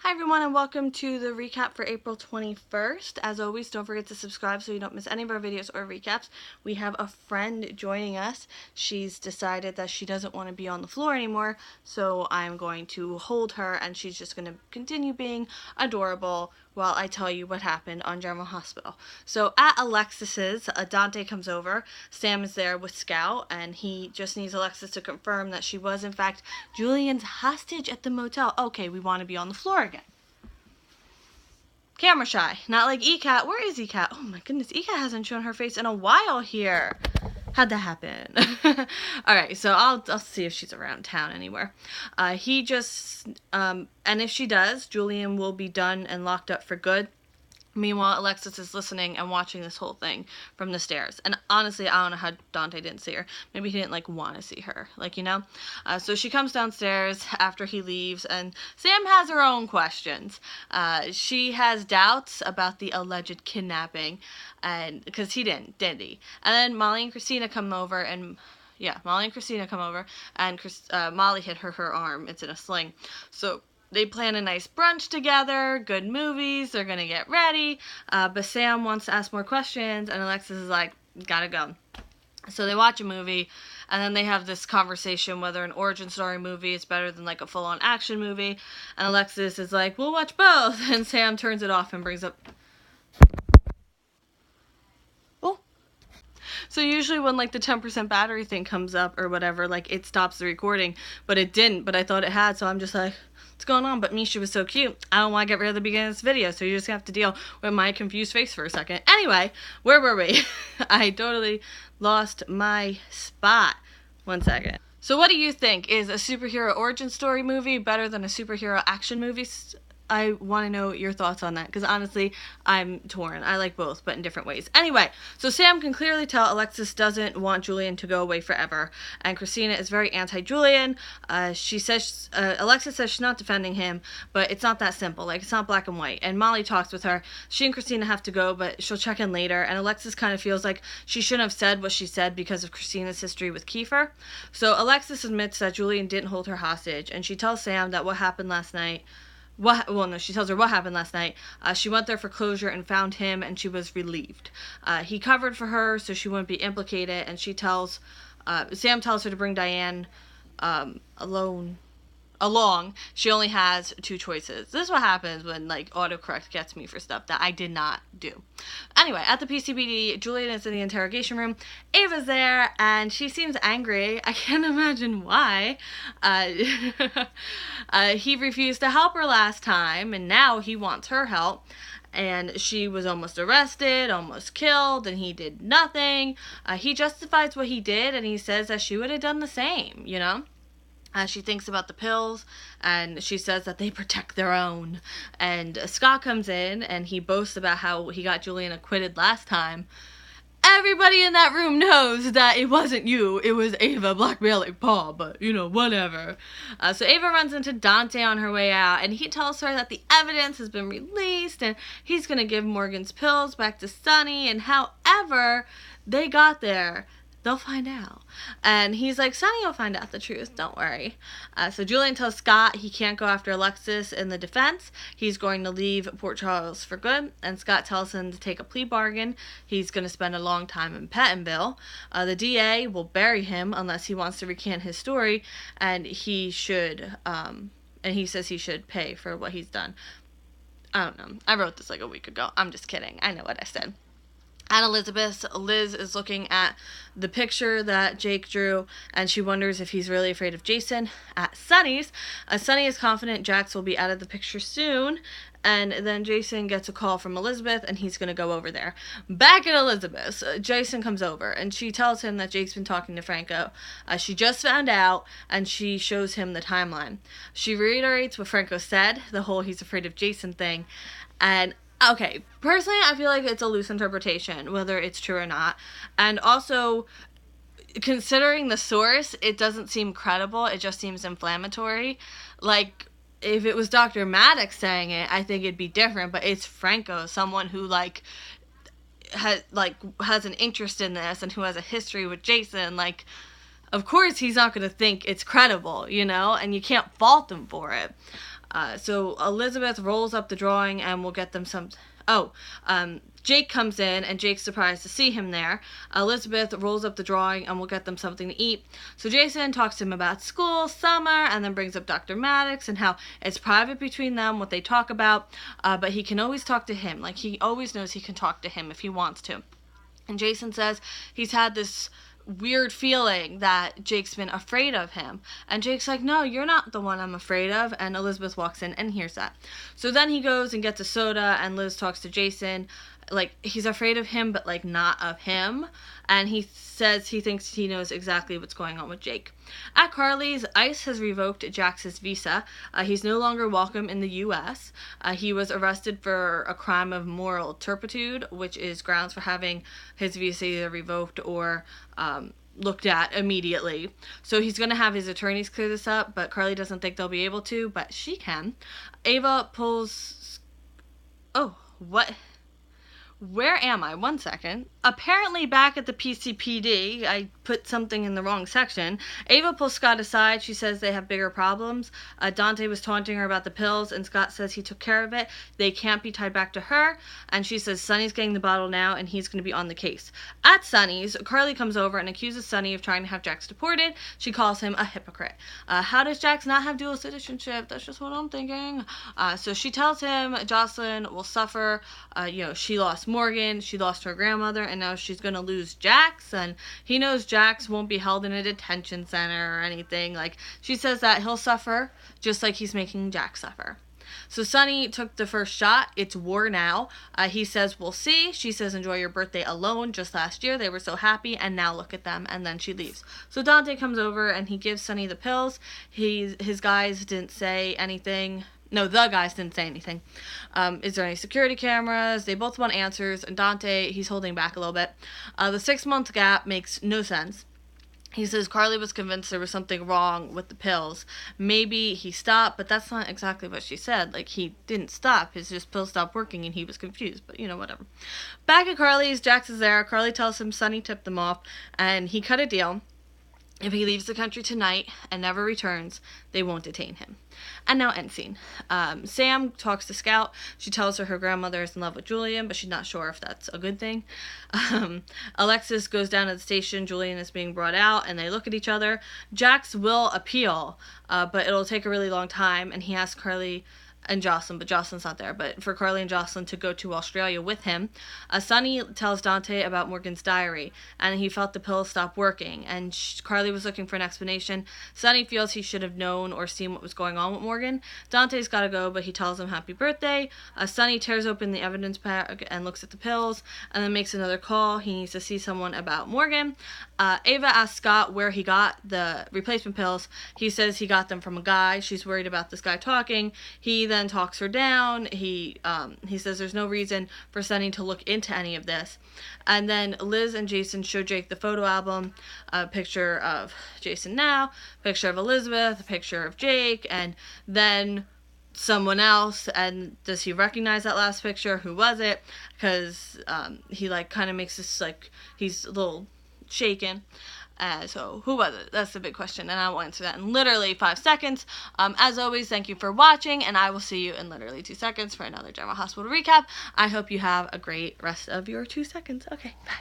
Hi everyone and welcome to the recap for April 21st. As always, don't forget to subscribe so you don't miss any of our videos or recaps. We have a friend joining us. She's decided that she doesn't want to be on the floor anymore, so I'm going to hold her and she's just going to continue being adorable while I tell you what happened on General Hospital. So at Alexis's, Dante comes over. Sam is there with Scout and he just needs Alexis to confirm that she was in fact Julian's hostage at the motel. Okay, we want to be on the floor again. Camera shy. Not like ECAT. Where is ECAT? Oh my goodness, ECAT hasn't shown her face in a while here. How'd that happen? Alright, so I'll see if she's around town anywhere. And if she does, Julian will be done and locked up for good. Meanwhile, Alexis is listening and watching this whole thing from the stairs. And honestly, I don't know how Dante didn't see her. Maybe he didn't, want to see her. So she comes downstairs after he leaves, and Sam has her own questions. She has doubts about the alleged kidnapping, and because he didn't, did he? And then Molly and Christina come over, and Molly hit her arm. It's in a sling. So they plan a nice brunch together, good movies, they're gonna get ready, but Sam wants to ask more questions, and Alexis is like, gotta go. So they watch a movie, and then they have this conversation whether an origin story movie is better than a full-on action movie, and Alexis is like, we'll watch both, and Sam turns it off and brings up... Oh. So usually when the 10% battery thing comes up or whatever, it stops the recording, but it didn't, but I thought it had, so I'm just like... what's going on? But Misha was so cute. I don't want to get rid of the beginning of this video, so you just have to deal with my confused face for a second. Anyway, where were we? I totally lost my spot. 1 second. So what do you think? Is a superhero origin story movie better than a superhero action movie? I want to know your thoughts on that, because honestly, I'm torn. I like both, but in different ways. Anyway, so Sam can clearly tell Alexis doesn't want Julian to go away forever, and Christina is very anti-Julian. Alexis says she's not defending him, but it's not that simple. It's not black and white. And Molly talks with her. She and Christina have to go, but she'll check in later, and Alexis kind of feels like she shouldn't have said what she said because of Christina's history with Kiefer. So Alexis admits that Julian didn't hold her hostage, and she tells Sam that what happened last night... she tells her what happened last night. She went there for closure and found him, and she was relieved. He covered for her so she wouldn't be implicated, and Sam tells her to bring Diane along. She only has 2 choices. This is what happens when autocorrect gets me for stuff that I did not do. Anyway, at the PCBD, Julian is in the interrogation room. Ava's there, and she seems angry. I can't imagine why. He refused to help her last time, and now he wants her help. And she was almost arrested, almost killed, and he did nothing. He justifies what he did, and he says that she would have done the same, She thinks about the pills, and she says that they protect their own. And Scott comes in, and he boasts about how he got Julian acquitted last time. Everybody in that room knows that it wasn't you, it was Ava blackmailing Paul, but, whatever. So Ava runs into Dante on her way out, and he tells her that the evidence has been released, and he's going to give Morgan's pills back to Sonny, and however they got there... they'll find out. And he's like, Sonny will find out the truth, don't worry. So Julian tells Scott he can't go after Alexis in the defense. He's going to leave Port Charles for good. And Scott tells him to take a plea bargain. He's going to spend a long time in Pentonville. The DA will bury him unless he wants to recant his story. And he says he should pay for what he's done. I don't know. I wrote this a week ago. I'm just kidding. I know what I said. At Elizabeth's, Liz is looking at the picture that Jake drew, and she wonders if he's really afraid of Jason. At Sunny's, Sunny is confident JAX will be out of the picture soon, and then Jason gets a call from Elizabeth, and he's going to go over there. Back at Elizabeth's, Jason comes over, and she tells him that Jake's been talking to Franco. She just found out, and she shows him the timeline. She reiterates what Franco said, the whole he's afraid of Jason thing, and okay, personally, I feel like it's a loose interpretation, whether it's true or not. And also, considering the source, it doesn't seem credible. It just seems inflammatory. If it was Dr. Maddox saying it, I think it'd be different. But it's Franco, someone who, has an interest in this and who has a history with Jason. Of course he's not going to think it's credible, and you can't fault him for it. So Elizabeth rolls up the drawing and we'll get them some... Jake comes in, and Jake's surprised to see him there. Elizabeth rolls up the drawing, and we'll get them something to eat. So Jason talks to him about school, summer, and then brings up Dr. Maddox and how it's private between them, what they talk about, but he can always talk to him. Like, he always knows he can talk to him if he wants to. And Jason says he's had this weird feeling that Jake's been afraid of him. And Jake's like, no, you're not the one I'm afraid of. And Elizabeth walks in and hears that. So then he goes and gets a soda, and Liz talks to Jason. Like, he's afraid of him, but, like, not of him. And he says he thinks he knows exactly what's going on with Jake. At Carly's, ICE has revoked Jax's visa. He's no longer welcome in the U.S. He was arrested for a crime of moral turpitude, which is grounds for having his visa either revoked or looked at immediately. So he's going to have his attorneys clear this up, but Carly doesn't think they'll be able to, but she can. Ava pulls... Oh, what... Where am I? 1 second. Apparently back at the PCPD, I put something in the wrong section. Ava pulls Scott aside. She says they have bigger problems. Dante was taunting her about the pills, and Scott says he took care of it. They can't be tied back to her. And she says Sonny's getting the bottle now, and he's going to be on the case. At Sonny's, Carly comes over and accuses Sonny of trying to have Jax deported. She calls him a hypocrite. How does Jax not have dual citizenship? That's just what I'm thinking. So she tells him Jocelyn will suffer. She lost Morgan, she lost her grandmother, and now she's going to lose Jax, and he knows Jax won't be held in a detention center or anything. Like, she says that he'll suffer just like he's making Jax suffer. So Sonny took the first shot. It's war now. He says, we'll see. She says, enjoy your birthday alone. Just last year, they were so happy, and now look at them. And then she leaves. So Dante comes over, and he gives Sonny the pills. His guys didn't say anything. No, the guys didn't say anything. Is there any security cameras? They both want answers. And Dante, he's holding back a little bit. The 6-month gap makes no sense. He says Carly was convinced there was something wrong with the pills. Maybe he stopped, but that's not exactly what she said. Like, he didn't stop. His just pills stopped working, and he was confused. But, whatever. Back at Carly's, Jax is there. Carly tells him Sonny tipped them off, and he cut a deal. If he leaves the country tonight and never returns, they won't detain him. And now end scene. Sam talks to Scout. She tells her grandmother is in love with Julian, but she's not sure if that's a good thing. Alexis goes down to the station. Julian is being brought out, and they look at each other. Jax will appeal, but it'll take a really long time, and he asks Carly and Jocelyn, but Jocelyn's not there, but for Carly and Jocelyn to go to Australia with him. Sonny tells Dante about Morgan's diary, and he felt the pills stop working, and Carly was looking for an explanation. Sonny feels he should have known or seen what was going on with Morgan. Dante's gotta go, but he tells him happy birthday. Sonny tears open the evidence pack and looks at the pills, and then makes another call. He needs to see someone about Morgan. Ava asks Scott where he got the replacement pills. He says he got them from a guy. She's worried about this guy talking. He then talks her down. He says there's no reason for Sonny to look into any of this. And then Liz and Jason show Jake the photo album, a picture of Jason now, picture of Elizabeth, a picture of Jake, and then someone else. And does he recognize that last picture? Who was it? Because he kind of makes this he's a little shaken. So who was it? That's the big question, and I will answer that in literally 5 seconds. As always, thank you for watching, and I will see you in literally 2 seconds for another General Hospital recap. I hope you have a great rest of your 2 seconds. Okay, bye.